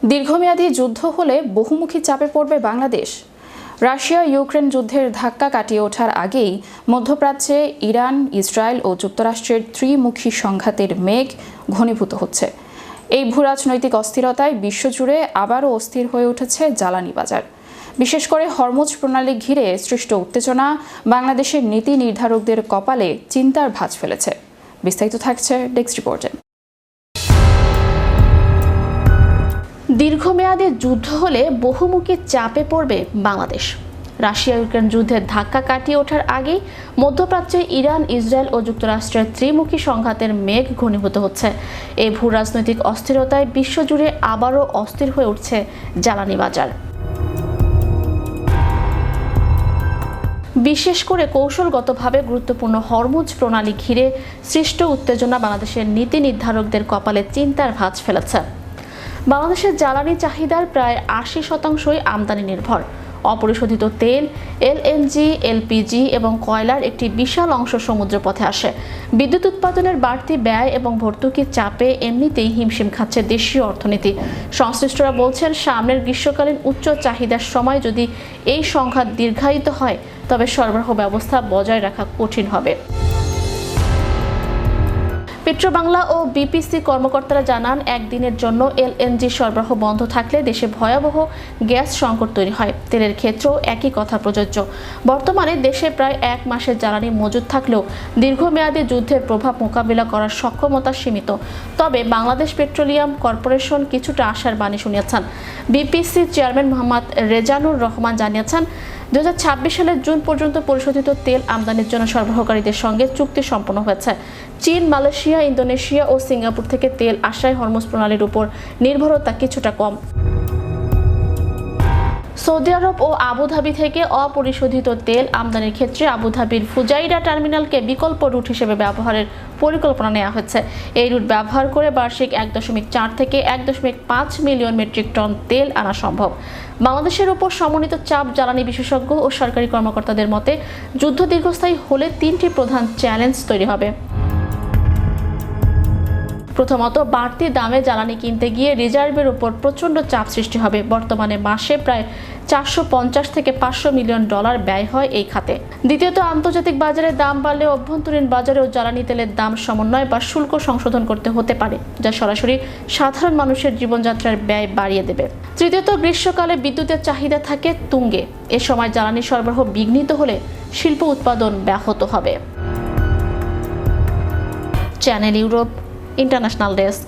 দীর্ঘমেয়াদী যুদ্ধ হলে বহুমুখী চাপে পড়বে বাংলাদেশ। রাশিয়া ইউক্রেন যুদ্ধের ধাক্কা কাটিয়ে ওঠার আগেই মধ্যপ্রাচ্যে ইরান, ইসরায়েল ও যুক্তরাষ্ট্রের ত্রিমুখী সংঘাতের মেঘ ঘনীভূত হচ্ছে। এই ভূরাজনৈতিক অস্থিরতায় বিশ্বজুড়ে আবারও অস্থির হয়ে উঠেছে জ্বালানি বাজার। বিশেষ করে হরমুজ প্রণালী ঘিরে সৃষ্ট উত্তেজনা বাংলাদেশের নীতি নির্ধারকদের কপালে চিন্তার ভাঁজ ফেলেছে। বিস্তারিত থাকছে ডেস্ক রিপোর্টে। দীর্ঘমেয়াদী যুদ্ধ হলে বহুমুখী চাপে পড়বে বাংলাদেশ। রাশিয়া ইউক্রেন যুদ্ধের ধাক্কা কাটিয়ে ওঠার আগেই মধ্যপ্রাচ্যে ইরান, ইসরায়েল ও যুক্তরাষ্ট্রের ত্রিমুখী সংঘাতের মেঘ ঘনীভূত হচ্ছে। এই ভূরাজনৈতিক অস্থিরতায় বিশ্বজুড়ে আবারও অস্থির হয়ে উঠছে জ্বালানি বাজার। বিশেষ করে কৌশলগতভাবে গুরুত্বপূর্ণ হরমুজ প্রণালী ঘিরে সৃষ্ট উত্তেজনা বাংলাদেশের নীতি নির্ধারকদের কপালে চিন্তার ভাঁজ ফেলেছে। বাংলাদেশের জ্বালানি চাহিদার প্রায় ৮০% আমদানি নির্ভর। অপরিশোধিত তেল, এলএনজি, এলপিজি এবং কয়লার একটি বিশাল অংশ সমুদ্রপথে আসে। বিদ্যুৎ উৎপাদনের বাড়তি ব্যয় এবং ভর্তুকির চাপে এমনিতেই হিমশিম খাচ্ছে দেশীয় অর্থনীতি। সংশ্লিষ্টরা বলছেন, সামনের গ্রীষ্মকালীন উচ্চ চাহিদার সময় যদি এই সংঘাত দীর্ঘায়িত হয় তবে সরবরাহ ব্যবস্থা বজায় রাখা কঠিন হবে। পেট্রোবাংলা ও বিপিসি কর্মকর্তারা জানান, একদিনের জন্য এলএনজি সরবরাহ বন্ধ থাকলে দেশে ভয়াবহ গ্যাস সংকট তৈরি হয়। তেলের ক্ষেত্রেও একই কথা প্রযোজ্য। বর্তমানে দেশে প্রায় ১ মাসের জ্বালানি মজুদ থাকলেও দীর্ঘমেয়াদী যুদ্ধের প্রভাব মোকাবিলা করার সক্ষমতা সীমিত। তবে বাংলাদেশ পেট্রোলিয়াম কর্পোরেশন কিছুটা আশার বাণী শুনিয়েছেন। বিপিসি চেয়ারম্যান মোহাম্মদ রেজানুর রহমান জানিয়েছেন, 2026 সালের জুন পর্যন্ত পরিশোধিত তেল আমদানির জন্য সরবরাহকারীদের সঙ্গে চুক্তি সম্পন্ন হয়েছে। চীন, মালয়েশিয়া, ইন্দোনেশিয়া ও সিঙ্গাপুর থেকে তেল আসায় হরমুজ প্রণালীর উপর নির্ভরতা কিছুটা কম। সৌদি আরব ও আবুধাবি থেকে অপরিশোধিত তেল আমদানির ক্ষেত্রে আবুধাবির ফুজাইরা টার্মিনালকে বিকল্প রুট হিসেবে ব্যবহারের পরিকল্পনা নেওয়া হয়েছে। এই রুট ব্যবহার করে বার্ষিক 1.4 থেকে 1.5 মিলিয়ন মেট্রিক টন তেল আনা সম্ভব। বাংলাদেশের উপর সমন্বিত চাপ জ্বালানি বিশেষজ্ঞ ও সরকারি কর্মকর্তাদের মতে, যুদ্ধ দীর্ঘস্থায়ী হলে 3টি প্রধান চ্যালেঞ্জ তৈরি হবে। প্রথমত, বাড়তি দামে জ্বালানি কিনতে গিয়ে রিজার্ভের উপর প্রচণ্ড চাপ সৃষ্টি হবে। বর্তমানে মাসে প্রায় 450 থেকে 500 মিলিয়ন ডলার ব্যয় হয় এই খাতে। দ্বিতীয়ত, আন্তর্জাতিক বাজারে দাম বাড়লে অভ্যন্তরীণ বাজারেও জ্বালানি তেলের দাম সমন্বয় বা শুল্ক সংশোধন করতে হতে পারে, যা সরাসরি সাধারণ মানুষের জীবনযাত্রার ব্যয় বাড়িয়ে দেবে। তৃতীয়ত, গ্রীষ্মকালে বিদ্যুতের চাহিদা থাকে তুঙ্গে। এ সময় জ্বালানি সরবরাহ বিঘ্নিত হলে শিল্প উৎপাদন ব্যাহত হবে। Channel Europe international desk.